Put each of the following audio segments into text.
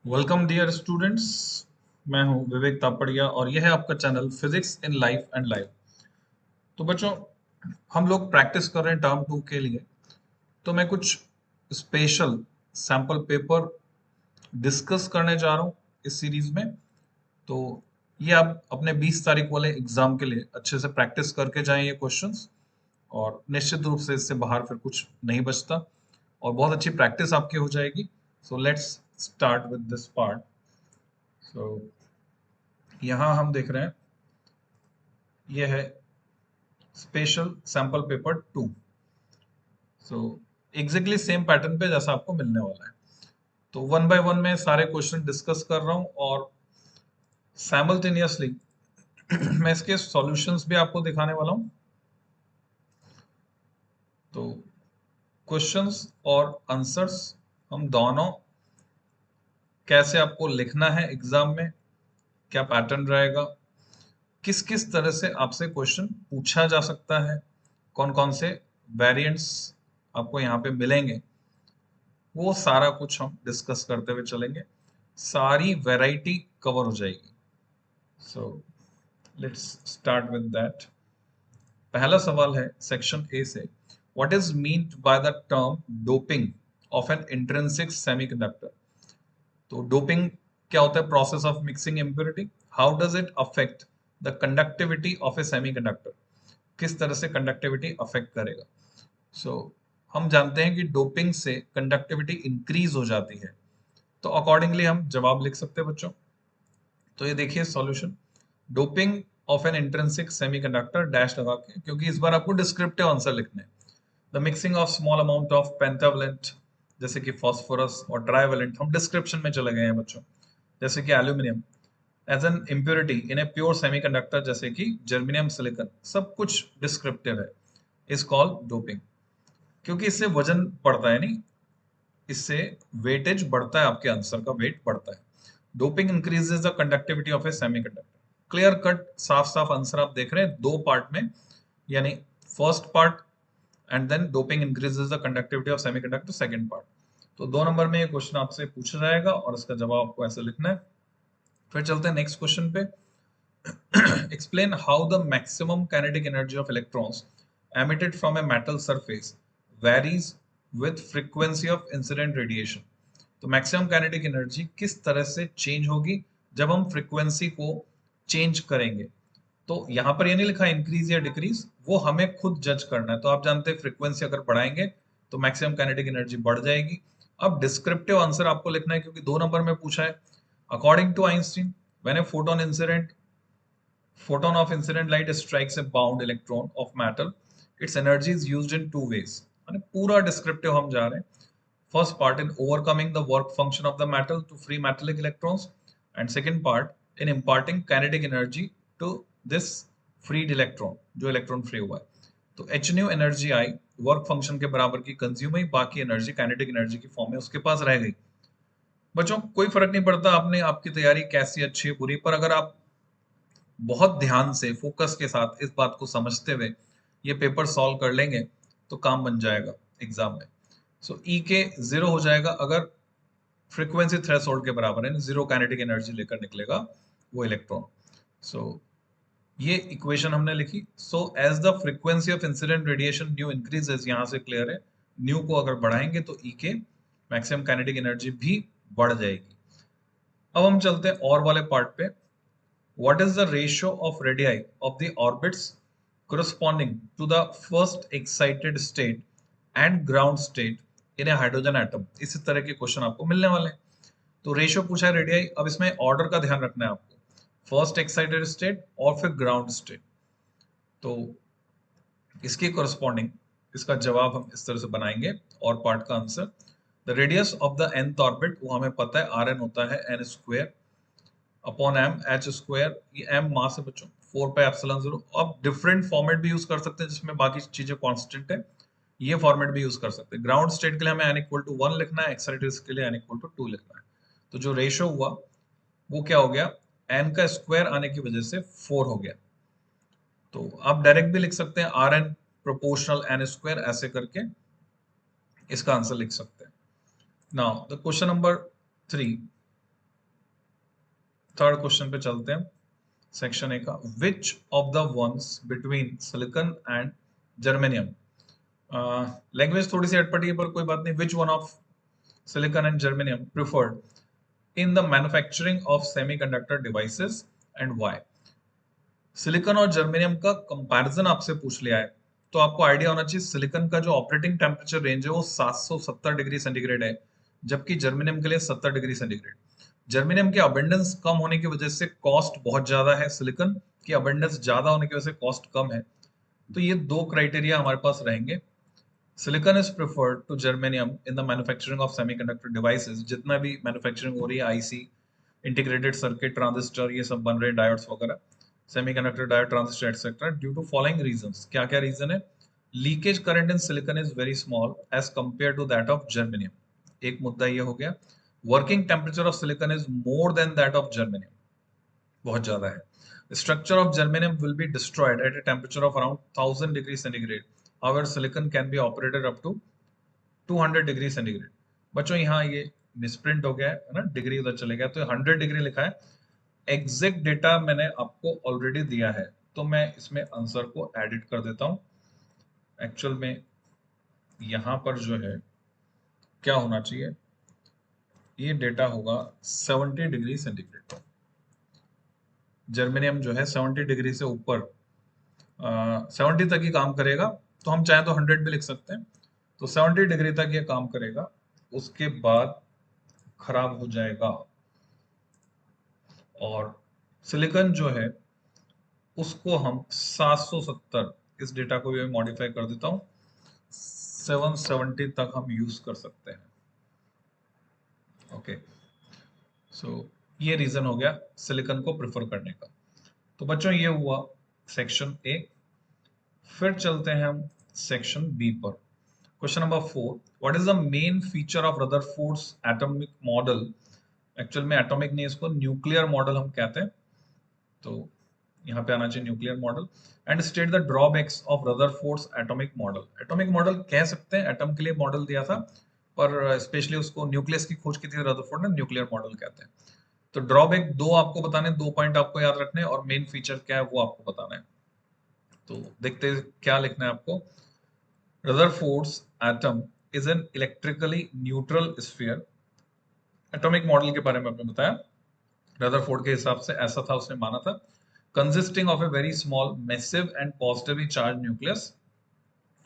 Welcome dear students. मैं हूं विवेक तापड़िया और यह है आपका channel physics in life and life. तो बच्चों, हम लोग प्रैक्टिस कर रहे हैं टर्म 2 के लिए। तो मैं कुछ स्पेशल सैंपल पेपर डिस्कस करने जा रहा हूं इस सीरीज में। तो ये आप अपने 20 तारीख वाले एग्जाम के लिए अच्छे से प्रैक्टिस करके जाएं ये क्वेश्चंस, और निश्चित रूप से इससे बाहर फिर कुछ नहीं बचता और बहुत अच्छी प्रैक्टिस आपकी हो जाएगी। So let's start with this part. So यहाँ हम देख रहे हैं, ये है special sample paper 2। So exactly same pattern पे जैसा आपको मिलने वाला है। तो वन बाय वन में सारे क्वेश्चन डिस्कस कर रहा हूँ और साइमल्टेनियसली मैं इसके सॉल्यूशंस भी आपको दिखाने वाला हूँ। तो क्वेश्चंस और आंसर्स हम दोनों कैसे आपको लिखना है एग्जाम में, क्या पैटर्न रहेगा, किस किस तरह से आपसे क्वेश्चन पूछा जा सकता है, कौन कौन से वेरिएंट्स आपको यहाँ पे मिलेंगे, वो सारा कुछ हम डिस्कस करते हुए चलेंगे। सारी वैरायटी कवर हो जाएगी। So let's start with that. पहला सवाल है सेक्शन ए से, what is mean by the term doping of N intrinsic semiconductor. तो डोपिंग क्या होता है? Process of mixing impurity. How does it affect the conductivity of A semiconductor. किस तरह से कंडक्टिविटी अफेक्ट करेगा। सो हम जानते हैं कि डोपिंग से कंडक्टिविटी इंक्रीज हो जाती है। तो अकॉर्डिंगली हम जवाब लिख सकते हैं बच्चों। तो ये देखिए solution, doping of N intrinsic semiconductor dash लगा के, क्योंकि इस बार आपको डिस्क्रिप्टिव आंसर लिखने हैं। The mixing of small amount of pentavalent जैसे कि फास्फोरस और ट्राइवेलेंट, हम डिस्क्रिप्शन में चले गए हैं बच्चों, जैसे कि aluminium as an impurity in a pure semiconductor जैसे कि जर्मेनियम सिलिकॉन, सब कुछ डिस्क्रिप्टिव है, इज कॉल्ड डोपिंग। क्योंकि इससे वजन बढ़ता है, नहीं, इससे वेटेज बढ़ता है, आपके आंसर का वेट बढ़ता है। Doping increases the conductivity of A semiconductor. Clear cut, साफ साफ आंसर आप देख रहे हैं दो पार्ट में, यानी first part and then doping increases the conductivity of semiconductor second part. तो 2 नंबर में ये क्वेश्चन आपसे पूछा जाएगा और इसका जवाब आपको ऐसे लिखना है। फिर चलते हैं नेक्स्ट क्वेश्चन पे। Explain how the maximum kinetic energy of electrons emitted from a metal surface varies with frequency of incident radiation। तो मैक्सिमम काइनेटिक एनर्जी किस तरह से चेंज होगी जब हम फ्रीक्वेंसी को चेंज करेंगे। तो यहां पर ये नहीं लिखा इंक्रीज या डिक्रीज, वो हमें खुद जज करना है। तो आप जानते हैं फ्रीक्वेंसी अगर बढ़ाएंगे तो मैक्सिमम काइनेटिक एनर्जी बढ़ जाएगी। अब डिस्क्रिप्टिव आंसर आपको लिखना है, क्योंकि 2 नंबर में पूछा है। According to Einstein, when a photon of incident light strikes a bound electron of metal, its energy is used in two ways। माने पूरा डिस्क्रिप्टिव हम जा रहे हैं। First part in overcoming the work function of the metal to free metallic electrons, and second part in imparting kinetic energy to this freed electron, जो electron free हुआ है। तो एच न्यू एनर्जी आई, work function के बराबर की consume हुई, बाकी एनर्जी काइनेटिक एनर्जी की फॉर्म में उसके पास रह गई। बच्चों कोई फर्क नहीं पड़ता आपने आपकी तैयारी कैसी अच्छी है बुरी, पर अगर आप बहुत ध्यान से फोकस के साथ इस बात को समझते हुए ये पेपर सॉल्व कर लेंगे तो काम बन जाएगा एग्जाम में। सो ई के 0 हो जाएगा अगर फ्रीक्वेंसी थ्रेशोल्ड के बराबर है, जीरो काइनेटिक एनर्जी लेकर निकलेगा वो इलेक्ट्रॉन। सो ये इक्वेशन हमने लिखी। So as the frequency of incident radiation nu increases, यहां से क्लियर है, न्यू को अगर बढ़ाएंगे तो ई के मैक्सिमम काइनेटिक एनर्जी भी बढ़ जाएगी। अब हम चलते हैं और वाले पार्ट पे। What is the ratio of radii of the orbits corresponding to the first excited state and ground state in a hydrogen atom? इसी तरह के क्वेश्चन आपको मिलने वाले हैं। तो रेशियो पूछा है रेडियाई। अब इसमें ऑर्डर का ध्यान रखना है आपको, फर्स्ट एक्साइटेड स्टेट और फिर ग्राउंड स्टेट। तो इसके कोरस्पॉन्डिंग इसका जवाब हम इस तरह से बनाएंगे और पार्ट का answer. The radius of the nth orbit, वो हमें पता है आर एन होता है n square upon m h square. ये एम मास है बच्चों, 4 पाई एप्सिलॉन 0। अब डिफरेंट फॉर्मेट भी यूज कर सकते हैं जिसमें बाकी चीजें कांस्टेंट है, ये फॉर्मेट भी यूज कर सकते हैं। ग्राउंड स्टेट के लिए हमें n इक्वल टू 1 लिखना है, एक्साइटेड के लिए n इक्वल टू 2 लिखना है। तो जो रेशियो हुआ वो क्या हो गया, n का स्क्वायर आने की वजह से 4 हो गया। तो आप डायरेक्ट भी लिख सकते हैं r n proportional n square, ऐसे करके इसका आंसर लिख सकते हैं। Now the question number 3, third question पे चलते हैं, सेक्शन ए का। Which of the ones between silicon and germanium, language थोड़ी सी अटपटी है पर कोई बात नहीं। Which one of silicon and germanium preferred in the manufacturing of semiconductor devices and why. Silicon और जर्मेनियम का कंपैरिजन आपसे पूछ लिया है, तो आपको आइडिया होना चाहिए सिलिकॉन का जो ऑपरेटिंग टेम्परेचर रेंज है वो 770 डिग्री सेंटीग्रेड है, जबकि जर्मेनियम के लिए 70 डिग्री सेंटीग्रेड। जर्मेनियम के अबंडेंस कम होने की वजह से कॉस्ट बहुत ज्यादा है, सिलिकॉन की अबंडेंस ज्यादा होने की वजह से कॉस्ट कम है। तो ये दो क्राइटेरिया हमारे पास रहेंगे। Silicon is preferred to germanium in the manufacturing of semiconductor devices, जितना भी मैन्युफैक्चरिंग हो रही है आईसी, इंटीग्रेटेड सर्किट, ट्रांजिस्टर, ये सब बन रहे हैं, डायोड्स वगैरह, semiconductor diode, transistor etcetera, due to following reasons. क्या क्या रीजन है? Leakage current in silicon is very small as compare to that of germanium, एक मुद्दा ये हो गया। Working temperature of silicon is more than that of germanium, बहुत ज्यादा है। Structure of germanium will be destroyed at a temperature of around 1000 degree centigrade. However, silicon can be operated up to 200 degree centigrade. बच्चों यहाँ ये misprint हो गया है ना, डिग्री उधर चले गया, तो 100 डिग्री लिखा है। एग्जैक्ट डेटा मैंने आपको ऑलरेडी दिया है, तो मैं इसमें आंसर को एडिट कर देता हूं। एक्चुअल में यहां पर जो है क्या होना चाहिए, ये डेटा होगा 70 डिग्री सेंटीग्रेड। जर्मेनियम जो है 70 डिग्री से ऊपर 70 तक ही काम करेगा, तो हम चाहे तो 100 भी लिख सकते हैं। तो 70 डिग्री तक ये काम करेगा, उसके बाद खराब हो जाएगा। और सिलिकॉन जो है उसको हम 770, इस डेटा को भी मॉडिफाई कर देता हूं, 770 तक हम यूज कर सकते हैं। ओके, सो ये रीजन हो गया सिलिकॉन को प्रेफर करने का। तो बच्चों ये हुआ सेक्शन ए। फिर चलते हैं हम सेक्शन बी पर। Question number 4, what is the main feature of Rutherford's atomic model. Actual में एटॉमिक नहीं, इसको न्यूक्लियर मॉडल हम कहते हैं, तो यहाँ पे आना चाहिए nuclear model. And state the drawbacks of Rutherford's atomic model. Atomic model कह सकते हैं, एटम के लिए मॉडल दिया था, पर स्पेशली उसको न्यूक्लियस की खोज की थी रदरफोर्ड ने, न्यूक्लियर मॉडल कहते हैं। तो ड्रॉबैक दो आपको बताने, 2 पॉइंट आपको याद रखने हैं, और मेन फीचर क्या है वो आपको बताना है। तो देखते हैं क्या लिखना है आपको। Rutherford's atom is an electrically neutral sphere. Atomic model के बारे में आपने बताया, रदरफोर्ड के हिसाब से ऐसा था, उसने माना था। Consisting of a very small, massive and positively charged nucleus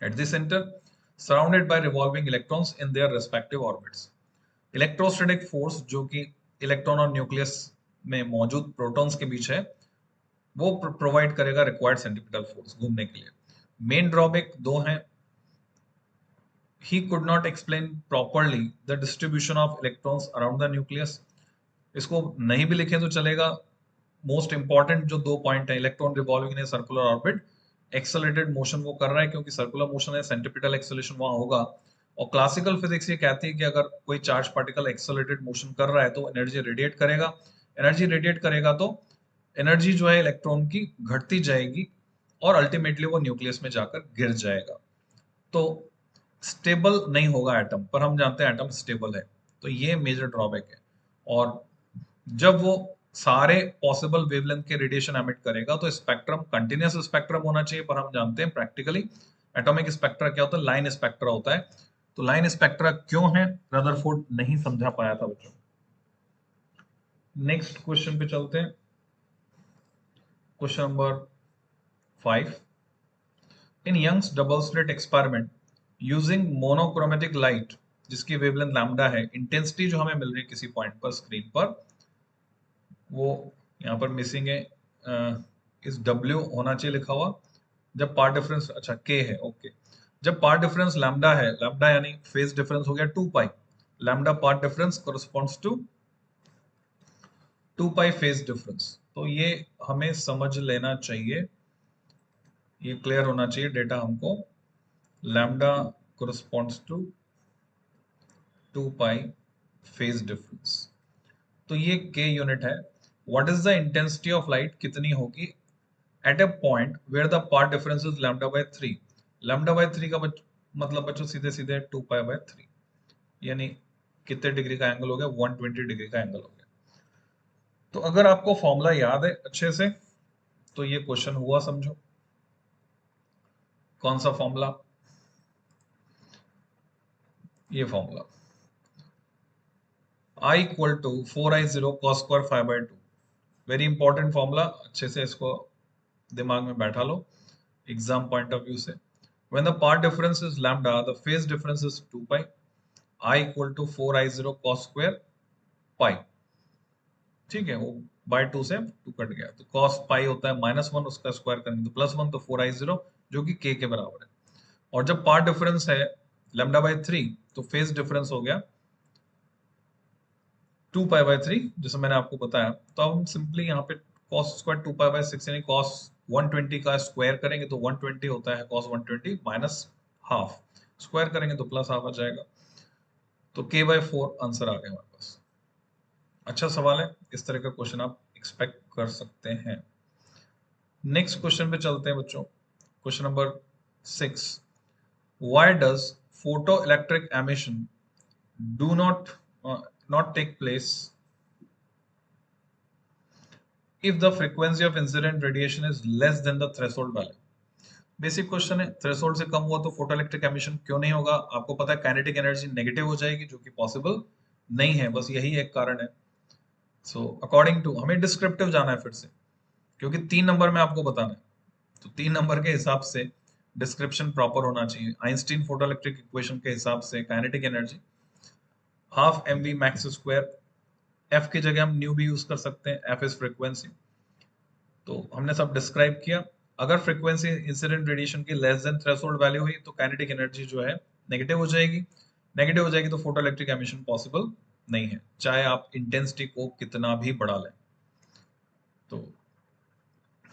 at the center, surrounded by revolving electrons in their respective orbits. Electrostatic force जो कि इलेक्ट्रॉन और न्यूक्लियस में मौजूद प्रोटॉन्स के बीच है, वो प्रोवाइड करेगा रिक्वायर्ड सेंट्रीपिटल फोर्स घूमने के लिए। मेन ड्रॉबैक दो हैं। He could not explain properly the distribution of electrons around the nucleus. इसको नहीं भी लिखे तो चलेगा। मोस्ट इंपॉर्टेंट जो 2 पॉइंट है, electron revolving in circular orbit, accelerated motion वो कर रहा है, क्योंकि सर्कुलर मोशन है, सेंट्रीपिटल एक्सेलरेशन वहां होगा। और क्लासिकल फिजिक्स ये कहती है कि अगर कोई चार्ज पार्टिकल एक्सेलरेटेड मोशन कर रहा है तो एनर्जी रेडिएट करेगा। एनर्जी रेडिएट करेगा तो एनर्जी जो है इलेक्ट्रॉन की घटती जाएगी, और अल्टीमेटली वो न्यूक्लियस में जाकर गिर जाएगा। तो स्टेबल नहीं होगा एटम, पर हम जानते हैं एटम स्टेबल है। तो ये मेजर ड्रॉबैक है। और जब वो सारे पॉसिबल वेवलेंथ के रेडिएशन एमिट करेगा तो स्पेक्ट्रम कंटिन्यूअस स्पेक्ट्रम होना चाहिए, पर हम जानते हैं प्रैक्टिकली एटॉमिक स्पेक्ट्रा क्या होता है, लाइन स्पेक्ट्रा होता है। तो लाइन स्पेक्ट्रा क्यों है, रदरफोर्ड नहीं समझा पाया था बच्चों। नेक्स्ट क्वेश्चन पे चलते हैं, question number 5। In Young's double slit experiment using monochromatic light, जिसकी वेवलेंथ लैम्डा है, इंटेंसिटी जो हमें मिल रही है किसी पॉइंट पर स्क्रीन पर, वो यहाँ पर मिसिंग है, इस W होना चाहिए लिखा हुआ। जब पार्ट डिफरेंस, अच्छा K है, ओके। जब पार्ट डिफरेंस लैम्डा है, लैम्डा यानी फेज डिफरेंस हो गया 2 pi, lambda part difference corresponds to 2 pi phase difference. तो ये हमें समझ लेना चाहिए, ये क्लियर होना चाहिए डेटा हमको। Lambda corresponds to 2 pi phase difference, तो ये K यूनिट है। What is the intensity of light, कितनी होगी at a point where the part difference is lambda by 3। Lambda by 3 का मतलब बच्चों सीधे सीधे 2 पाई बाय 3, यानी कितने डिग्री का एंगल हो गया, 120 डिग्री का एंगल हो गया। तो अगर आपको फॉर्मूला याद है अच्छे से तो ये क्वेश्चन हुआ समझो। कौन सा फॉर्मूला? ये formula I equal to 4I0 cos square 5/2। Very important formula, अच्छे से इसको दिमाग में बैठा लो एग्जाम पॉइंट ऑफ व्यू से। When the part difference is lambda, the phase difference is 2 pi. I equal to 4I0 cos square pi. ठीक है, वो बाय 2 से 2 कट गया तो cos पाई होता है -1, उसका स्क्वायर करेंगे तो +1, तो 4I0 जो कि k के बराबर है। और जब पार्ट डिफरेंस है λ/3 तो फेज डिफरेंस हो गया 2π/3, जैसे मैंने आपको बताया। तो अब हम सिंपली यहाँ पे cos स्क्वायर 2π/6 यानी cos 120 का स्क्वायर करेंगे तो 120 होता है cos 120 माइनस हाफ, स्क्वायर करेंगे तो प्लस हाफ आ जाएगा। तो k/4 आंसर आ गया हमारे पास। अच्छा सवाल है, इस तरह का क्वेश्चन आप एक्सपेक्ट कर सकते हैं। नेक्स्ट क्वेश्चन पे चलते हैं बच्चों। Question number 6, why does photo electric emission do not take place if the frequency of incident radiation is less than the threshold value? Basic question है, थ्रेशोल्ड से कम हुआ तो फोटो इलेक्ट्रिक एमिशन क्यों नहीं होगा? आपको पता है काइनेटिक एनर्जी नेगेटिव हो जाएगी, जो कि पॉसिबल नहीं है, बस यही एक कारण है। सो अकॉर्डिंग टू, हमें डिस्क्रिप्टिव जाना है फिर से, क्योंकि 3 नंबर में आपको बताना है, तो 3 नंबर के हिसाब से डिस्क्रिप्शन प्रॉपर होना चाहिए। आइंस्टीन फोटो इलेक्ट्रिक इक्वेशन के हिसाब से kinetic energy half mv max square, F की जगह हम न्यू भी यूज कर सकते हैं, एफ इज फ्रीक्वेंसी। तो हमने सब डिस्क्राइब किया। अगर फ्रीक्वेंसी इंसिडेंट रेडिएशन की लेस देन थ्रेशोल्ड वैल्यू हुई तो काइनेटिक एनर्जी जो है नेगेटिव हो जाएगी। नेगेटिव हो जाएगी तो फोटो इलेक्ट्रिक एमिशन पॉसिबल नहीं है, चाहे आप इंटेंसिटी को कितना भी बढ़ा लें। तो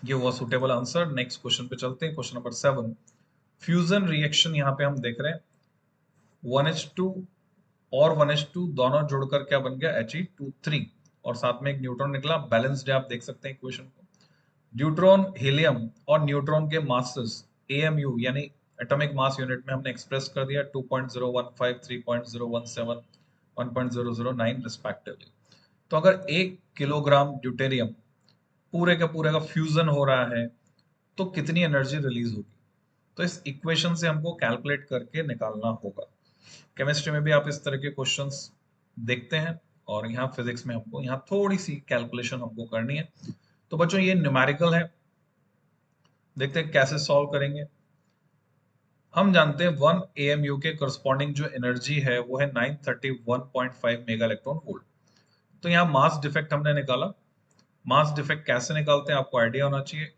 ये हुआ सुटेबल आंसर। नेक्स्ट क्वेश्चन पे चलते हैं, क्वेश्चन नंबर 7। फ्यूजन रिएक्शन यहाँ पे हम देख रहे हैं 1H2 और 1H2 दोनों जुड़कर क्या बन गया, He2 3, और साथ में एक न्यूट्रॉन निकला। बैलेंस्ड है, आप देख सकते हैं इक्वेशन को। ड्यूट्रॉन, हीलियम और न्यूट्रॉन के मासेस AMU यानी एटॉमिक मास यूनिट में हमने एक्सप्रेस कर दिया 2.015, 3.017, 1.009 रिस्पेक्टिवली। तो अगर 1 किलोग्राम ड्यूटेरियम पूरे का फ्यूजन हो रहा है तो कितनी एनर्जी रिलीज होगी? तो इस इक्वेशन से हमको कैलकुलेट करके निकालना होगा। केमिस्ट्री में भी आप इस तरह के क्वेश्चंस देखते हैं, और यहाँ फिजिक्स में हमको यहाँ थोड़ी सी कैलकुलेशन हमको करनी है। तो बच्चों ये न्यूमेरिकल है, देखते हैं कैसे सॉल्व करेंगे। हम जानते हैं 1 AMU के करस्पॉन्डिंग जो एनर्जी है वो है 931.5 मेगा इलेक्ट्रॉन वोल्ट। तो यहाँ मास डिफेक्ट हमने निकाला। मास डिफेक्ट कैसे निकालते हैं आपको आइडिया होना चाहिए।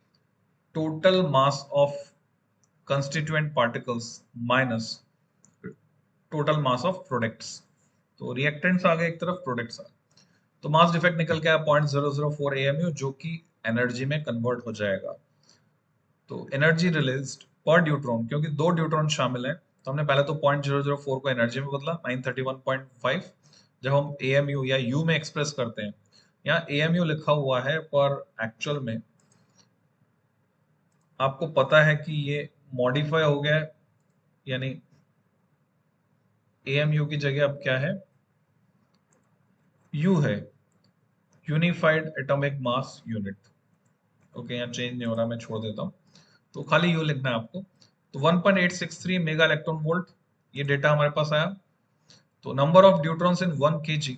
Total mass of constituent particles minus total mass of products. तो रिएक्टेंट्स आ गए एक तरफ, प्रोडक्ट्स आ गए, तो मास डिफेक्ट निकल के आया 0.004 AMU, जो कि एनर्जी में कन्वर्ट हो जाएगा। तो एनर्जी रिलीज्ड पर ड्यूट्रॉन, क्योंकि 2 ड्यूट्रॉन शामिल हैं, तो हमने पहले तो 0.004 को एनर्जी में बदला 931.5। जब हम AMU या U में एक्सप्रेस करते हैं, यहाँ AMU लिखा हुआ है, पर एक्चुअल में आपको पता है कि ये मॉडिफाई हो गया है, यानी AMU की जगह अब क्या है, U है, unified atomic mass unit. Okay, यहाँ चेंज नहीं हो रहा, मैं छोड़ देता हूँ, तो खाली यू लिखना है आपको। तो 1.863 मेगा इलेक्ट्रॉन वोल्ट, ये डेटा हमारे पास आया। तो number of neutrons in 1 kg,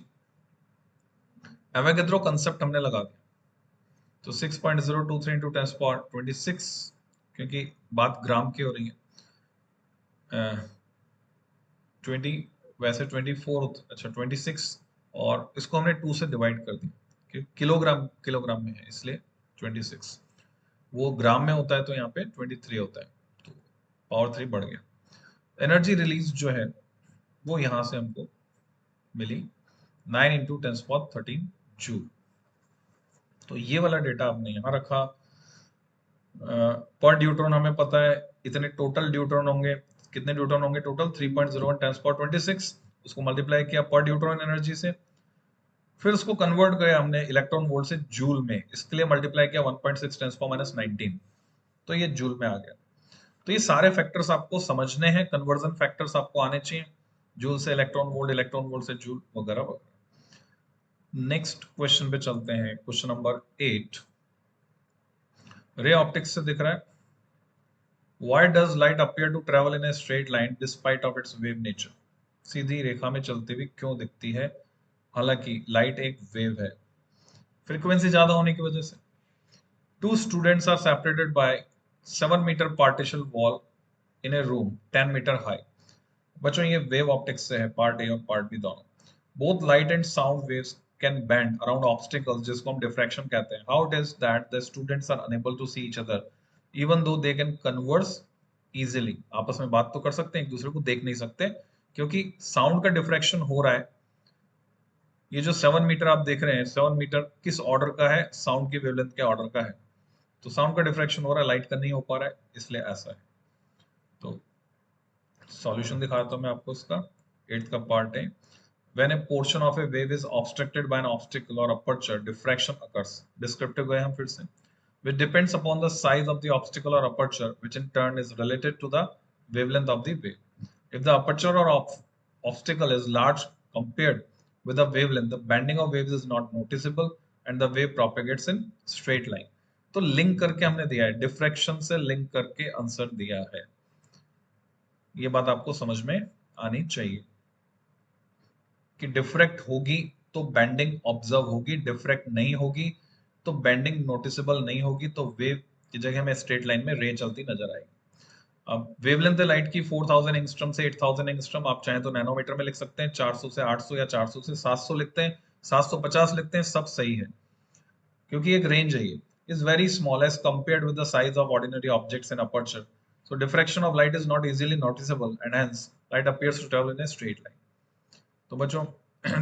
Avogadro concept हमने लगा दिया, तो 6.023 इंटू 10⁻26, क्योंकि बात ग्राम की हो रही है। 20 वैसे 24, अच्छा 26, और इसको हमने 2 से डिवाइड कर दिया, क्योंकि किलोग्राम में है इसलिए 26, वो ग्राम में होता है तो यहाँ पे 23 होता है, तो पावर 3 बढ़ गया। एनर्जी रिलीज जो है वो यहाँ से हमको मिली 9 इंटू 10⁻13 जूल। तो ये वाला डेटा आपने यहाँ रखा। पर ड्यूट्रॉन हमें पता है इतने टोटल ड्यूट्रॉन होंगे, कितने ड्यूट्रॉन होंगे टोटल 3.01 10⁻26, उसको मल्टीप्लाई किया पर ड्यूट्रॉन एनर्जी से, फिर उसको कन्वर्ट किया हमने इलेक्ट्रॉन वोल्ट से जूल में, इसके लिए मल्टीप्लाई किया 1.6 10⁻−19, तो ये जूल में आ गया। तो ये सारे फैक्टर्स आपको समझने हैं, कन्वर्जन फैक्टर्स आपको आने चाहिए, जूल से इलेक्ट्रॉन वोल्ट से जूल वगैरह वगैरह। नेक्स्ट क्वेश्चन पे चलते हैं, क्वेश्चन नंबर 8। रे ऑप्टिक्स से दिख रहा है, Why does light appear to travel in a straight line despite of its wave nature? सीधी रेखा में चलती हुई क्यों दिखती है, हालांकि लाइट एक वेव है, फ्रीक्वेंसी ज्यादा होने की वजह से। Two students are separated by 7 meter partition wall in a room 10 meter high. बच्चों ये वेव ऑप्टिक्स से है, पार्ट ए और पार्ट बी दोनों। Both light and sound waves can bend around obstacles, जिसको हम डिफ्रैक्शन कहते हैं। How it is that the students are unable to see each other even though they can converse easily? आपस में बात तो कर सकते हैं, एक दूसरे को देख नहीं सकते, क्योंकि साउंड का डिफ्रैक्शन हो रहा है। ये जो 7 मीटर आप देख रहे हैं, 7 मीटर किस ऑर्डर का है? साउंड की वेवलेंथ के ऑर्डर का है। तो साउंड का डिफ्रैक्शन हो रहा है, लाइट का नहीं हो पा रहा है, इसलिए ऐसा है। तो सॉल्यूशन दिखाता हूं मैं आपको इसका। 8th का पार्ट है, when a portion of a wave is obstructed by an obstacle or aperture, diffraction occurs. Descriptive गए हम फिर से, which depends upon the size of the obstacle or aperture, which in turn is related to the wavelength of the wave. If the aperture or obstacle is large compared with the wavelength, the bending of waves is not noticeable and the wave propagates in straight line. तो link करके हमने दिया है, diffraction से link करके answer दिया है। ये बात आपको समझ में आनी चाहिए कि डिफ्रैक्ट होगी तो बेंडिंग ऑब्जर्व होगी, डिफ्रैक्ट नहीं होगी तो बेंडिंग नोटिसेबल नहीं होगी, तो वेव की जगह में स्ट्रेट लाइन में रे चलती नजर आएगी। अब वेवलेंथ है लाइट की 4000 एंगस्ट्रॉम से 8000 एंगस्ट्रॉम, आप चाहें तो नैनोमीटर में लिख सकते हैं, 400 से 800 या 400 से 700 लिखते हैं, 750 लिखते हैं, सब सही है, क्योंकि एक रेंज है। ये is very small as compared with the size of ordinary objects in aperture, so diffraction of light is not easily noticeable and hence light appears to travel in a straight line. तो बच्चों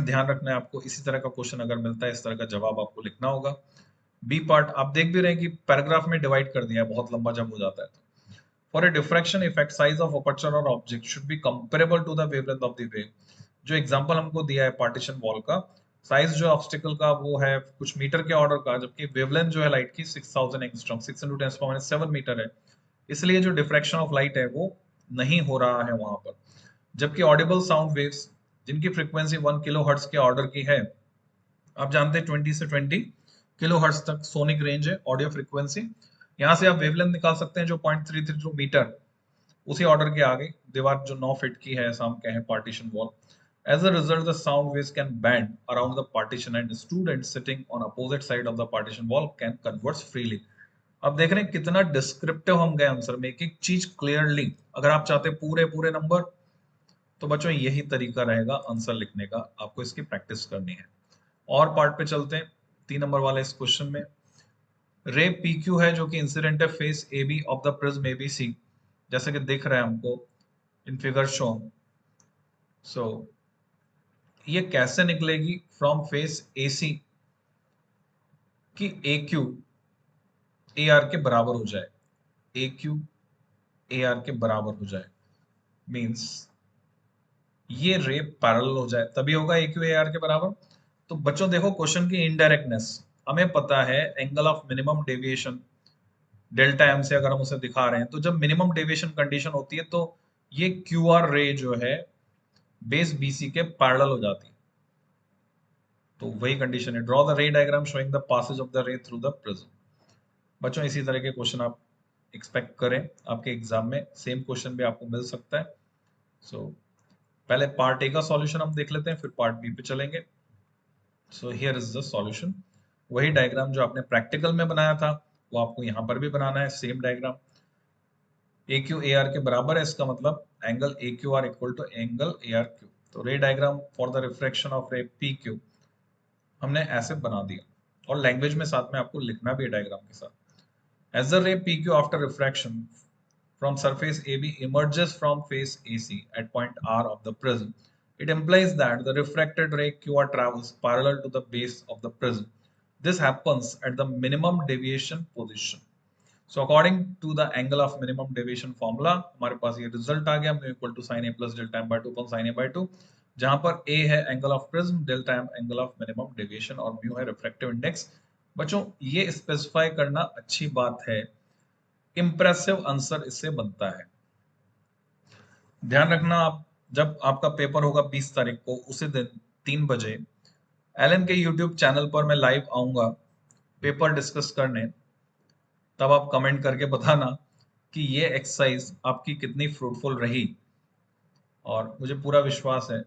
ध्यान रखना है आपको, इसी तरह का question अगर मिलता है, इस तरह का जवाब आपको लिखना होगा। बी पार्ट आप देख भी रहे हैं कि पैराग्राफ में डिवाइड कर दिया है, बहुत लंबा जब हो जाता है तो। For a diffraction effect, size of aperture और object should be comparable to the wavelength of the wave. जो एग्जांपल हमको दिया है पार्टीशन वॉल का, साइज जो ऑब्स्टिकल का वो है कुछ मीटर के ऑर्डर का, जबकि वेवलेंथ जो है लाइट की 6000 एंगस्ट्रॉम, 6 × 10⁻⁷मीटर है, इसलिए जो डिफ्रैक्शन ऑफ लाइट है वो नहीं हो रहा है वहां पर। जबकि ऑडिबल साउंड वेव्स जिनकी फ्रीक्वेंसी 1 किलो हर्ट्ज के ऑर्डर की है, आप जानते हैं 20 से 20 किलो हर्ट्ज तक सोनिक रेंज है ऑडियो फ्रीक्वेंसी। यहाँ से आप वेवलेंथ निकाल सकते हैं जो 0.332 मीटर, उसी ऑर्डर के आगे दीवार जो 9 फीट की है, ऐसा हम कहें partition wall. As a result, the sound waves can bend around the partition and students sitting on opposite side of the partition wall can converse freely. अब देख रहे हैं कितना डिस्क्रिप्टिव हम गए आंसर में, एक एक चीज क्लियरली। अगर आप चाहते हैं पूरे पूरे नंबर, तो बच्चों यही तरीका रहेगा आंसर लिखने का, आपको इसकी प्रैक्टिस करनी है। और पार्ट पे चलते हैं, 3 नंबर वाले इस क्वेश्चन में। रे पी क्यू है जो कि इंसिडेंट है face A B of the prism A B C, जैसे कि दिख रहा है हमको इन फिगर शो। सो ये कैसे निकलेगी फ्रॉम फेस ए सी कि ए क्यू ए आर के बराबर हो जाए, ए क्यू ए आर के बराबर हो जाए, मींस ये रे पैरेलल हो जाए, तभी होगा ए क्यू ए आर के बराबर। तो बच्चों देखो क्वेश्चन की इनडायरेक्टनेस, हमें पता है angle of minimum deviation delta M से अगर हम उसे दिखा रहे हैं, तो जब मिनिमम डेविएशन कंडीशन होती है तो ये क्यू आर रे जो है बेस बीसी के पैरेलल हो जाती है। तो वही कंडीशन है, draw the ray diagram showing the passage of the ray through the prism. बच्चों इसी तरह के क्वेश्चन आप एक्सपेक्ट करें, आपके एग्जाम में सेम क्वेश्चन भी आपको मिल सकता है। सो पहले पार्ट ए का सॉल्यूशन हम देख लेते हैं, फिर पार्ट बी पे चलेंगे। So here is the solution. वही डायग्राम जो आपने प्रैक्टिकल में बनाया था वो आपको यहाँ पर भी बनाना है, same diagram. A Q A R के बराबर है, इसका मतलब angle A Q R equal to angle A R Q. तो ray diagram for the refraction of ray P Q हमने ऐसे बना दिया, और लैंग्वेज में साथ में आपको लिखना भी है डायग्राम के साथ। As the ray PQ after refraction from surface AB emerges from face AC at point R of the prism, it implies that the refracted ray QR travels parallel to the base of the prism. This happens at the minimum deviation position. So according to the angle of minimum deviation formula, हमारे पास ये result आ गया, mu equal to sin A plus delta m by 2 upon sin A by 2, जहां पर A है angle of prism, delta m angle of minimum deviation और mu है refractive index। बच्चों ये स्पेसिफाई करना अच्छी बात है, इंप्रेसिव आंसर इससे बनता है। ध्यान रखना, आप जब आपका पेपर होगा 20 तारीख को, उसी दिन 3 बजे एलन के यूट्यूब चैनल पर मैं लाइव आऊंगा पेपर डिस्कस करने, तब आप कमेंट करके बताना कि ये एक्सरसाइज आपकी कितनी फ्रूटफुल रही। और मुझे पूरा विश्वास है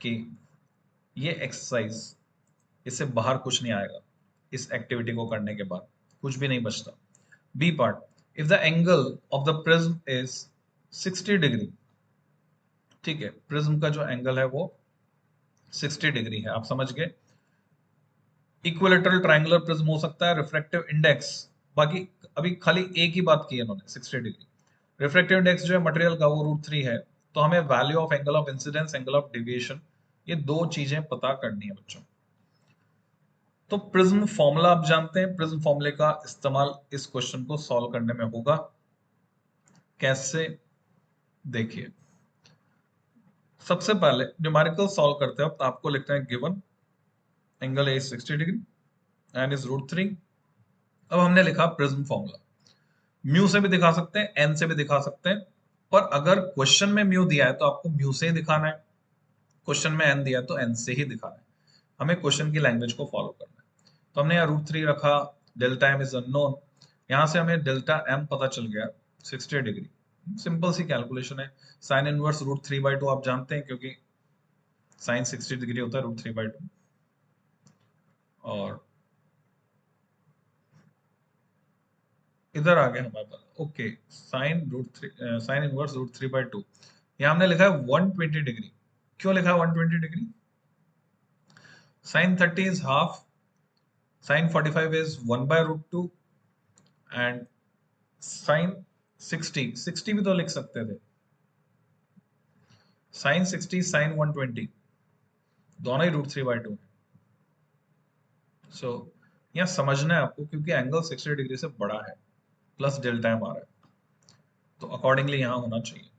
कि ये एक्सरसाइज, इससे बाहर कुछ नहीं आएगा। इस एक्टिविटी को करने के बाद कुछ भी नहीं बचता। B part, if the angle of the prism is 60 degree, ठीक है, प्रिज्म का जो एंगल है वो 60 डिग्री है, आप समझ गए। इक्विलेटरल ट्रायंगुलर प्रिज्म हो सकता है, रिफ्रैक्टिव इंडेक्स, बाकी अभी खाली एक ही बात की है इन्होंने, 60 डिग्री। रिफ्रैक्टिव इंडेक्स जो है मटेरियल का वो √3 है। तो हमें value of angle of incidence, angle of deviation, ये दो चीजें पता करनी है बच्चों। तो प्रिज्म फॉर्मूला आप जानते हैं, प्रिज्म फॉर्मूले का इस्तेमाल इस क्वेश्चन को सॉल्व करने में होगा। कैसे, देखिए, सबसे पहले न्यूमेरिकल सॉल्व करते वक्त आपको लिखना है given angle A 60 degree and is √3। अब हमने लिखा प्रिज्म फॉर्मूला, म्यू से भी दिखा सकते हैं, एन से भी दिखा सकते हैं, पर अगर क्वेश्चन में म्यू दिया है तो आपको म्यू से ही दिखाना है, क्वेश्चन में एन दिया है तो एन से ही दिखाना है। हमें क्वेश्चन की लैंग्वेज को फॉलो करना है। तो हमने यहाँ √3 रखा, डेल्टा एम इज अननोन, यहां से हमें डेल्टा एम पता चल गया 60 डिग्री। सिंपल सी कैलकुलेशन है। साइन इनवर्स √3/2 आप जानते हैं, क्योंकि साइन 60 डिग्री होता है √3/2। और इधर आ गया हमारे पास, ओके, साइन इनवर्स √3/2, यहाँ हमने लिखा है 120 डिग्री। क्यों लिखा है 120 degree? Sine 30 is half, sine 45 is 1/√2 and sine 60 भी तो लिख सकते थे, साइन 60 साइन 120 दोनों ही √3/2 है। सो यहाँ समझना है आपको, क्योंकि एंगल 60 डिग्री से बड़ा है, प्लस डेल्टा एम आ रहा है, तो अकॉर्डिंगली यहाँ होना चाहिए।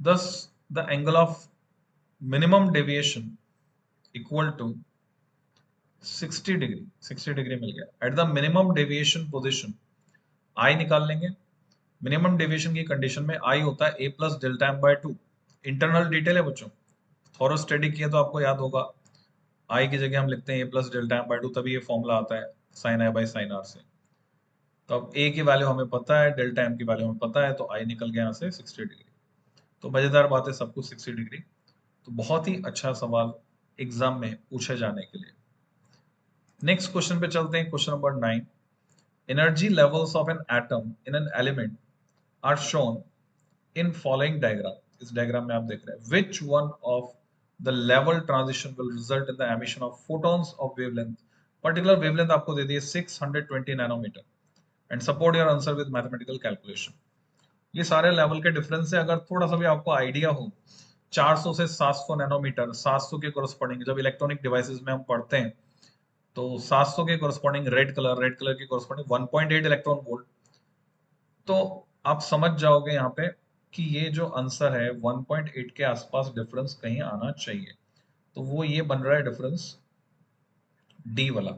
Thus, the angle of minimum deviation equal to 60 degree. 60 degree मिल गया। At the minimum deviation position I निकाल लेंगे। मिनिमम डेविएशन की कंडीशन में आई होता है a+Δm/2। इंटरनल डिटेल है बच्चों, थोड़ा स्टडी किया तो आपको याद होगा। आई की जगह हम लिखते हैं a+Δm/2, तभी ये फॉर्मूला आता है sin i/sin r से। तो अब a की वैल्यू हमें पता है, डेल्टा एम की वैल्यू हमें पता है, तो आई निकल गया यहाँ से 60 डिग्री। तो मजेदार बात है, सब कुछ 60 डिग्री। तो बहुत ही अच्छा सवाल एग्जाम में पूछे जाने के लिए। नेक्स्ट क्वेश्चन पे चलते हैं, question number 9। Energy levels of an atom in an element are shown in following diagram. इस डायग्राम में आप देख रहे हैं, which one of the level transition will result in the emission of photons of wavelength. Particular wavelength आपको दे दी है 620 nanometre and support your answer with mathematical calculation. ये सारे लेवल के डिफरेंस से अगर थोड़ा सा भी आपको आइडिया हो, 400 से 700 नैनोमीटर, 700 के कोरस्पॉन्डिंग, जब इलेक्ट्रॉनिक डिवाइसेस में हम पढ़ते हैं तो 700 के कोरस्पॉन्डिंग रेड कलर के कोरस्पॉन्डिंग 1.8 इलेक्ट्रॉन वोल्ट। तो आप समझ जाओगे यहाँ पे कि ये जो आंसर है 1.8 के आसपास डिफरेंस कहीं आना चाहिए। तो वो ये बन रहा है डिफरेंस डी वाला।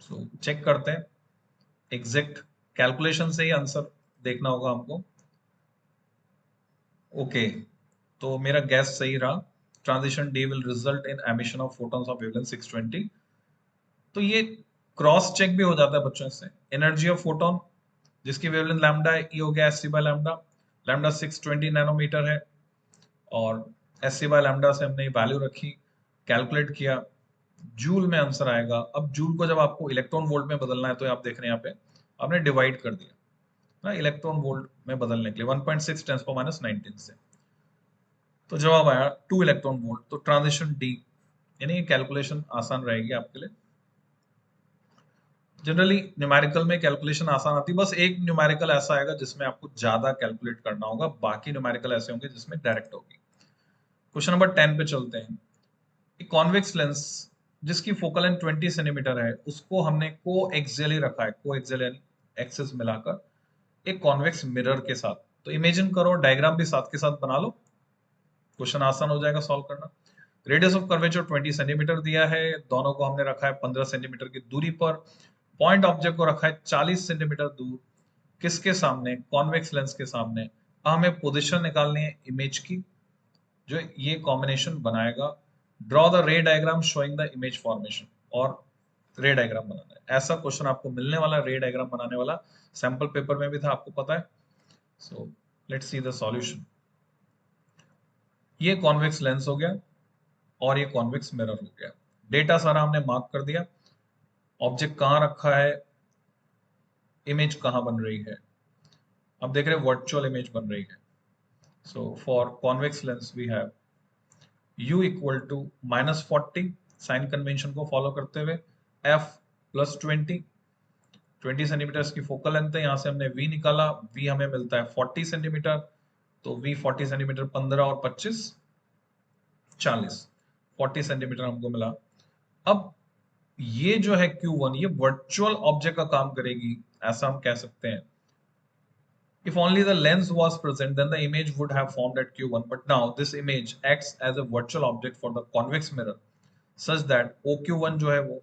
सो चेक करते हैं, एग्जैक्ट कैलकुलेशन से ही आंसर देखना होगा हमको। ओके, तो मेरा गैस सही रहा, transition D will result in emission of photons of wavelength 620। तो ये क्रॉस चेक भी हो जाता है बच्चों से। एनर्जी ऑफ फोटोन जिसकी वेवलेंथ लैम्डा है, ई हो गया SC/लैम्डा, लैम्डा 620 नैनोमीटर है, और SC/लैम्डा से हमने वैल्यू रखी, कैलकुलेट किया, जूल में आंसर आएगा। अब जूल को जब आपको इलेक्ट्रॉन वोल्ट में बदलना है, तो आप देख रहे हैं यहाँ पे आपने डिवाइड कर दिया ना इलेक्ट्रॉन वोल्ट में बदलने के लिए 1.6 × 10⁻19 से, तो जवाब आया 2 इलेक्ट्रॉन वोल्ट। तो ट्रांजिशन डी, यानी ये कैलकुलेशन आसान रहेगी आपके लिए। जनरली न्यूमेरिकल में कैलकुलेशन आसान आती है, बस एक न्यूमेरिकल ऐसा आएगा जिसमें आपको ज्यादा कैलकुलेट करना होगा, बाकी न्यूमेरिकल ऐसे होंगे जिसमें डायरेक्ट होगी। क्वेश्चन नंबर 10 पे चलते हैं। एक कॉन्वेक्स लेंस जिसकी फोकल लेंथ 20 सेंटीमीटर है, उसको हमने को एक्सियली रखा है, को एक्सियल यानी एक्सिस मिलाकर एक कॉन्वेक्स मिरर के साथ। तो इमेजिन करो, डायग्राम भी साथ के साथ बना लो, क्वेश्चन आसान हो जाएगा सॉल्व करना। रेडियस ऑफ कर्वेचर 20 सेंटीमीटर दिया है, दोनों को हमने रखा है 15 सेंटीमीटर की दूरी पर, पॉइंट ऑब्जेक्ट को रखा है 40 सेंटीमीटर दूर, किसके सामने? कॉन्वेक्स लेंस के सामने। हमें पोजीशन निकालनी है इमेज की, जो ये कॉम्बिनेशन बनाएगा draw the ray diagram showing the image formation, और रे डायग्राम बनाना है। ऐसा क्वेश्चन आपको मिलने वाला, रे डायग्राम बनाने वाला सैंपल पेपर में भी था, आपको पता है। So let's see the solution. ये कॉन्वेक्स लेंस हो गया और ये कॉन्वेक्स मिरर हो गया। डेटा सारा हमने मार्क कर दिया, ऑब्जेक्ट कहाँ रखा है, इमेज कहाँ बन रही है। अब देख रहे हैं वर्चुअल इमेज बन रही है। So for convex lens we have u equal to -40, sign convention को फॉलो करते हुए, f प्लस 20 सेंटीमीटर की फोकल लेंथ है। यहाँ से हमने v निकाला, v हमें मिलता है 40 सेंटीमीटर, तो v 40 सेंटीमीटर 15 और 25 40, 40 सेंटीमीटर हमको मिला। अब ये जो है Q1, ये वर्चुअल ऑब्जेक्ट का काम करेगी, ऐसा हम कह सकते हैं। If only the lens was present, then the image would have formed at Q1. But now this image acts as a virtual object for the convex mirror, such that OQ1 जो है वो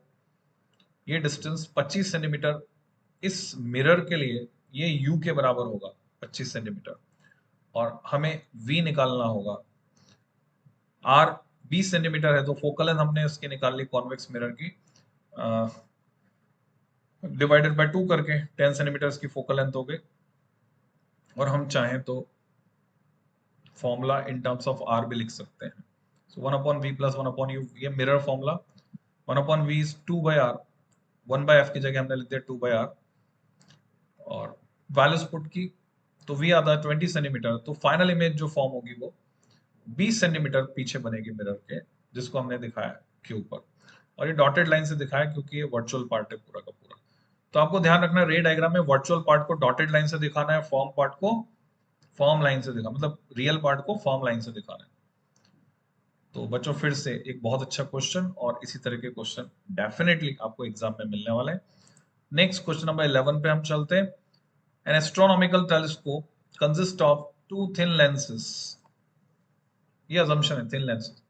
ये डिस्टेंस 25 सेंटीमीटर इस mirror के लिए ये U के बराबर होगा 25 सेंटीमीटर, और हमें V निकालना होगा। R 20 सेंटीमीटर है, तो फोकल लेंथ हमने इसकी निकाल ली कॉन्वेक्स मिरर की, डिवाइडेड बाय 2 करके 10 सेंटीमीटर की फोकल लेंथ हो गई। और हम चाहें तो formula in terms of R भी लिख सकते हैं। सो 1/v प्लस 1/u, ये mirror formula. 1/v is 2/r, 1/f की जगह हमने लिख दिया 2/r, और वैल्यूज पुट की तो v आता है 20 सेंटीमीटर, तो फाइनल इमेज जो फॉर्म होगी वो 20 सेंटीमीटर पीछे बनेगी मिरर के, जिसको हमने दिखाया क्यू पर, और ये डॉटेड लाइन से दिखाया क्योंकि ये वर्चुअल पार्ट है पूरा का पूरा। तो आपको ध्यान रखना, रे डायग्राम में वर्चुअल पार्ट को डॉटेड लाइन से दिखाना है, फॉर्म पार्ट को फॉर्म लाइन से दिखाना, मतलब रियल पार्ट को फॉर्म लाइन से दिखाना है। तो बच्चों फिर से एक बहुत अच्छा क्वेश्चन, और इसी तरह के क्वेश्चन डेफिनेटली आपको एग्जाम में मिलने वाले हैं। नेक्स्ट क्वेश्चन नंबर 11 पे हम चलते हैं। An astronomical telescope consist of two thin lenses, ये अजम्पशन है, thin lenses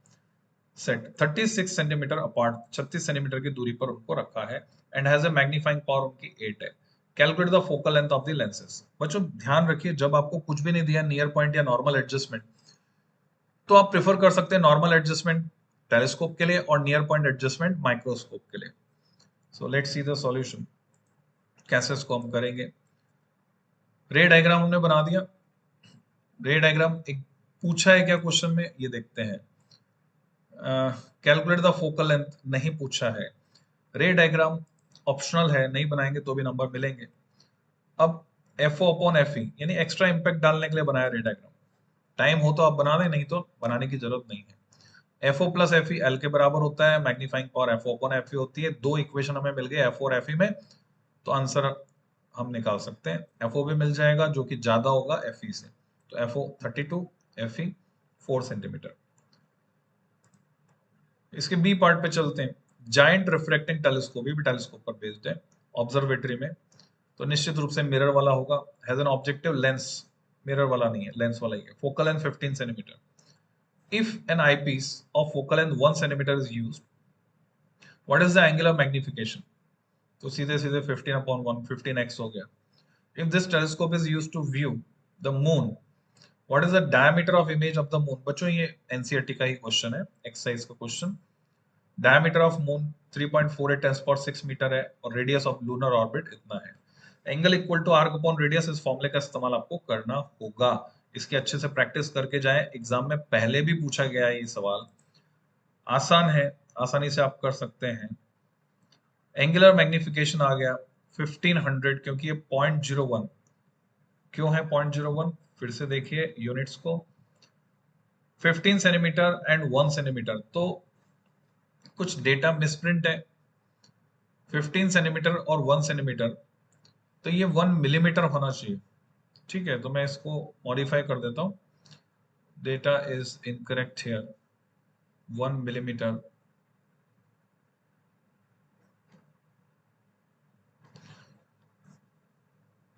set 36 centimetre apart, 36 centimetre की दूरी पर उनको रखा है, and has a magnifying power उनकी 8 है। Calculate the focal length of the lenses. बच्चों ध्यान रखिए, जब आपको कुछ भी नहीं दिया, नियर पॉइंट या नॉर्मल एडजस्टमेंट, तो आप प्रेफर कर सकते हैं नॉर्मल एडजस्टमेंट टेलीस्कोप के लिए और नियर पॉइंट एडजस्टमेंट माइक्रोस्कोप के लिए। So let's see the solution, कैसे इसको हम करेंगे। रे डायग्राम हमने बना दिया। रे डायग्राम एक पूछा है क्या क्वेश्चन में, ये देखते हैं। कैलकुलेट द फोकल लेंथ नहीं पूछा है। रे डायग्राम ऑप्शनल है, नहीं बनाएंगे तो भी नंबर मिलेंगे। अब FO अपॉन FE यानी एक्स्ट्रा इंपैक्ट डालने के लिए बनाया रे डायग्राम। टाइम हो तो आप बना दें, नहीं तो बनाने की जरूरत नहीं है। FO प्लस FE L के बराबर होता है, magnifying power FO upon FE होती है। दो इक्वेशन हमें मिल गए FO और FE में, तो आंसर हम निकाल सकते हैं। FO भी मिल जाएगा जो कि ज्यादा होगा FE से, तो FO 32, FE 4 सेंटीमीटर। इसके बी पार्ट पे चलते हैं। जायंट रिफ्रैक्टिंग टेलीस्कोप, ये भी टेलीस्कोप पर बेस्ड है, ऑब्जर्वेटरी में, तो निश्चित रूप से मिरर वाला होगा। Has an objective lens, mirror वाला नहीं है, लेंस वाला ही है। Focal length 15 centimetre. If an eyepiece of focal length 1 centimetre is used, what is the angular magnification? तो सीधे सीधे 15/1, 15x हो गया। If this telescope is used to view the moon, what is the diameter of image of the moon? बच्चों ये NCERT का ही question है, एक्सरसाइज का question. Diameter of moon 3.48 10⁶ metre है, और रेडियस ऑफ लूनर ऑर्बिट इतना है। Angle equal to arc upon radius, इस फॉर्मूले का इस्तेमाल आपको करना होगा। इसकी अच्छे से प्रैक्टिस करके जाएं, एग्जाम में पहले भी पूछा गया है ये सवाल, आसान है, आसानी से आप कर सकते हैं। एंगुलर मैग्निफिकेशन आ गया 1500, क्योंकि ये 0.01, क्यों है 0.01? फिर से देखिए यूनिट्स को, 15 सेंटीमीटर एंड 1 सेंटीमीटर, तो कुछ डेटा मिसप्रिंट है। 15 सेंटीमीटर और 1 सेंटीमीटर, तो ये 1 मिलीमीटर होना चाहिए। ठीक है, तो मैं इसको मॉडिफाई कर देता हूं। Data is incorrect here, 1 millimetre.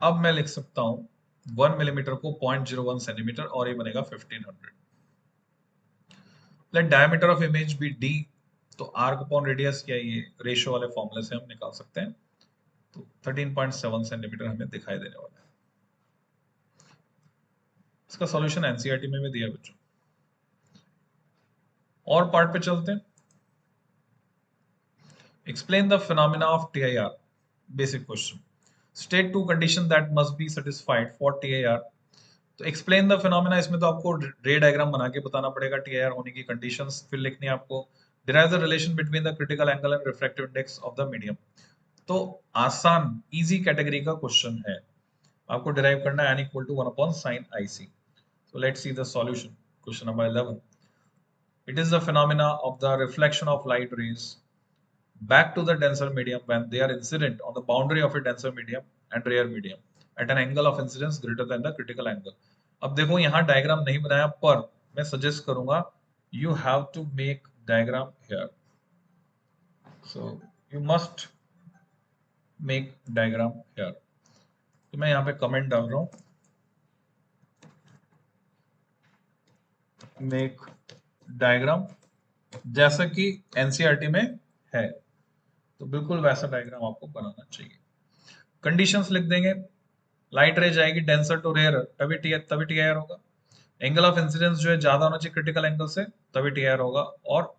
अब मैं लिख सकता हूं 1 मिलीमीटर को 0.01 सेंटीमीटर, और ये बनेगा 1500। Let diameter of image be d, तो आर्क अपॉन रेडियस या ये रेशियो वाले फॉर्मूले से हम निकाल सकते हैं। तो 13.7 सेंटीमीटर हमें दिखाई देने वाला है। इसका सॉल्यूशन एनसीईआरटी में भी दिया बच्चों। और पार्ट पे चलते हैं। Explain the phenomena of TIR, basic question. State two condition that must be satisfied for TIR। तो एक्सप्लेन द फिनोमेना, इसमें तो आपको रे डायग्राम बना के बताना पड़ेगा TIR होने की कंडीशंस, फिर लिखनी है आपको। Derive the relation between the critical angle and refractive index of the medium. तो आसान इजी कैटेगरी का क्वेश्चन है, आपको डिराइव करना है n equal to 1 upon sine IC। So let's see the solution. Question number 11. It is the phenomena of the reflection of light rays back to the denser medium when they are incident on the boundary of a denser medium and rare medium at an angle of incidence greater than the critical angle. अब देखो यहाँ diagram नहीं बनाया, पर मैं suggest करूंगा you have to make diagram here. So you must make diagram here. तो मैं यहाँ पे कमेंट डाल रहा हूँ, make diagram, जैसा कि एनसीईआरटी में है, तो बिल्कुल वैसा डायग्राम आपको बनाना चाहिए। कंडीशंस लिख देंगे, लाइट रे जाएगी डेंसर टू रेयर, तभी TIR होगा। एंगल ऑफ इंसिडेंस जो है ज्यादा होना चाहिए क्रिटिकल एंगल से, तभी TIR होगा। और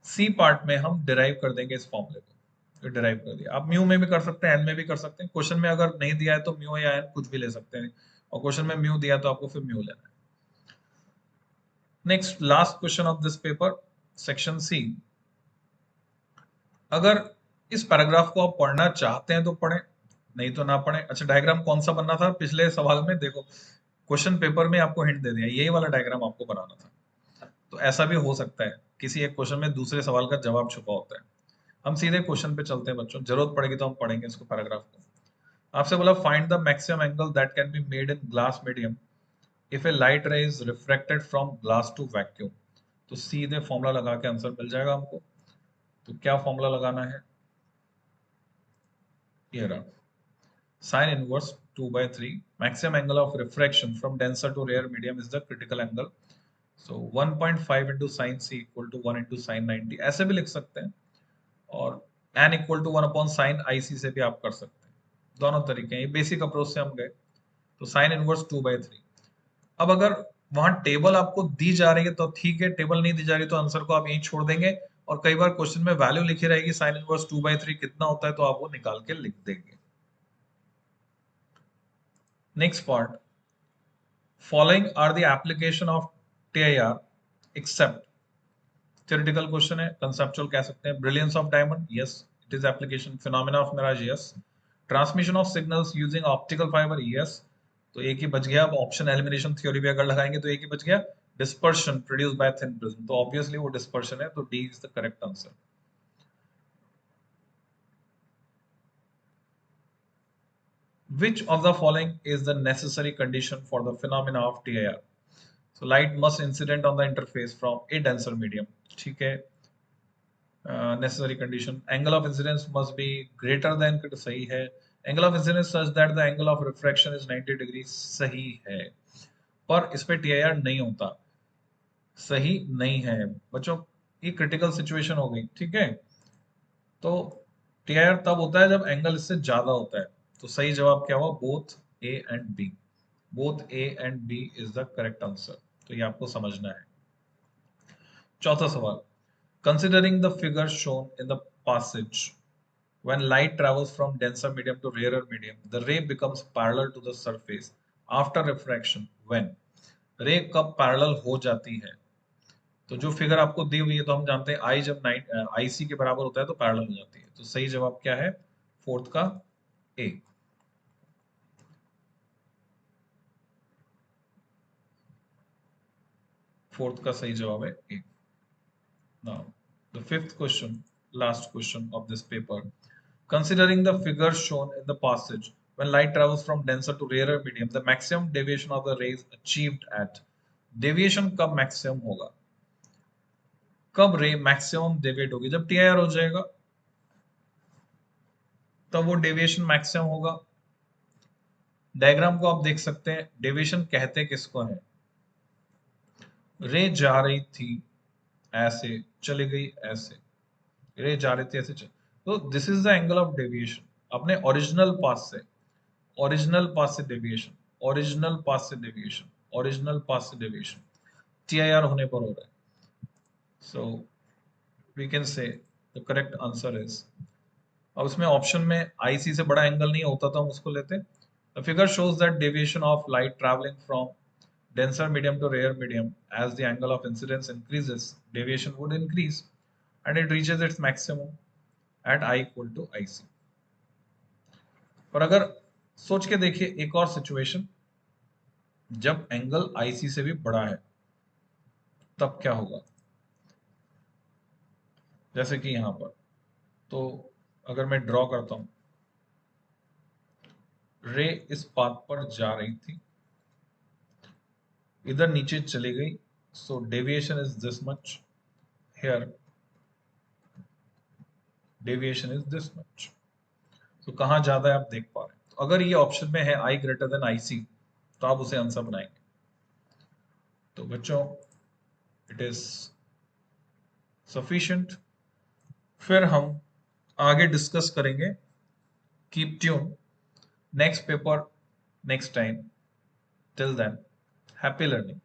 सी पार्ट में हम डिराइव कर देंगे इस फॉर्मूले को, डिराइव कर दिया। आप म्यू में भी कर सकते हैं, एन में भी कर सकते हैं। क्वेश्चन में अगर नहीं दिया है तो म्यू या एन कुछ भी ले सकते हैं, और क्वेश्चन में म्यू दिया तो आपको फिर म्यू लेना है। Next last question of this paper, section C. अगर इस पैराग्राफ को आप पढ़ना चाहते हैं तो पढ़ें, नहीं तो ना पढ़ें। अच्छा, डायग्राम कौन सा बनना था पिछले सवाल में? देखो क्वेश्चन पेपर में आपको हिंट दे दिया, यही वाला डायग्राम आपको बनाना था। तो ऐसा भी हो सकता है किसी एक क्वेश्चन में दूसरे सवाल का जवाब छुपा होता है। हम सीधे क्वेश्चन पे चलते हैं बच्चों, जरूरत पड़ेगी तो हम पढ़ेंगे इसको, पैराग्राफ को। आपसे बोला find the maximum angle that can be made in glass medium if a light ray is refracted from glass to vacuum. तो सीधे फॉर्मूला लगा के आंसर मिल जाएगा हमको। तो क्या फॉर्मूला लगाना है? ये रहा, sin inverse 2 by 3, maximum angle of refraction from denser to rare medium is the critical angle. So 1.5 into sin c equal to 1 into sin 90, ऐसे भी लिख सकते हैं, और n equal to 1 upon sin IC से भी आप कर सकते हैं। दोनों तरीके हैं, ये बेसिक अप्रोच से हम गए। तो sin इनवर्स 2 by 3। अब अगर वहां टेबल आपको दी जा रही है तो ठीक है, टेबल नहीं दी जा रही तो आंसर को आप यहीं छोड़ देंगे, और कई बार क्वेश्चन में वैल्यू लिखी रहेगी sin इनवर्स 2 by 3 कितना होता है, तो आप वो निकाल के लिख देंगे। Next part, following are the application of TIR except. Theoretical question है, कंसेप्चुअल कह सकते हैं। Brilliance of diamond, yes it is application. Phenomena of mirage, yes. Transmission of signals using optical fibre, yes. तो एक ही बच गया। अब ऑप्शन एलिमिनेशन थ्योरी भी अगर लगाएंगे तो एक ही बच गया, dispersion produced by thin prism, तो ऑब्वियसली वो डिस्पर्शन है, तो D is the correct answer. Which of the following is the necessary condition for the phenomena of TIR? So light must incident on the interface from a denser medium, ठीक है। Necessary condition, angle of incidence must be greater than, सही है। Angle of incidence such that the angle of refraction is 90 degree, सही है। पर इस पे TIR नहीं होता, सही नहीं है बच्चों। ये क्रिटिकल सिचुएशन हो गई, ठीक है। तो TIR तब होता है जब एंगल इससे ज्यादा होता है। तो सही जवाब क्या हुआ? Both A and B. Both A and B is the correct answer. तो ये आपको समझना है। चौथा सवाल, considering the figure shown in the passage, when light travels from denser medium to rarer medium, the ray becomes parallel to the surface after refraction when? रे कब parallel हो जाती है? तो जो फिगर आपको दी हुई है, तो हम जानते हैं आई जब IC के बराबर होता है तो पैरेलल हो जाती है। तो सही जवाब क्या है? फोर्थ का ए। फोर्थ का सही जवाब है ए। Now, the fifth question, last question of this paper. Considering the figure shown in the passage, when light travels from denser to rarer medium, the maximum deviation of the rays achieved at, deviation कब maximum होगा? कब रे maximum deviate होगी? जब TIR हो जाएगा तब वो डेविएशन मैक्सिमम होगा। डायग्राम को आप देख सकते हैं, डेविएशन कहते किसको है? रे जा रही थी ऐसे, चली गई ऐसे, रे जा रही थी ऐसे तो this is the angle of deviation अपने ओरिजिनल पाथ से। ओरिजिनल पाथ से डेविएशन, ओरिजिनल पाथ से डेविएशन, ओरिजिनल पाथ से डेविएशन, TIR होने पर हो रहा है। So we can say the correct answer is, अब इसमें ऑप्शन में IC से बड़ा एंगल नहीं होता, तो हम उसको लेते हैं। The figure shows that deviation of light travelling from denser medium to rare medium, as the angle of incidence increases, deviation would increase and it reaches its maximum at I equal to IC. और अगर सोच के देखिए एक और situation, जब angle IC से भी बड़ा है तब क्या होगा, जैसे कि यहां पर, तो अगर मैं ड्रॉ करता हूं, रे इस पाथ पर जा रही थी, इधर नीचे चली गई, so deviation is this much, here deviation is this much. तो कहां ज्यादा है आप देख पा रहे हैं। तो अगर ये ऑप्शन में है I ग्रेटर देन IC, तो आप उसे आंसर बनाएंगे। तो बच्चों इट इज सफिशिएंट, फिर हम आगे डिस्कस करेंगे। Keep tune, next paper next time, till than happy learning.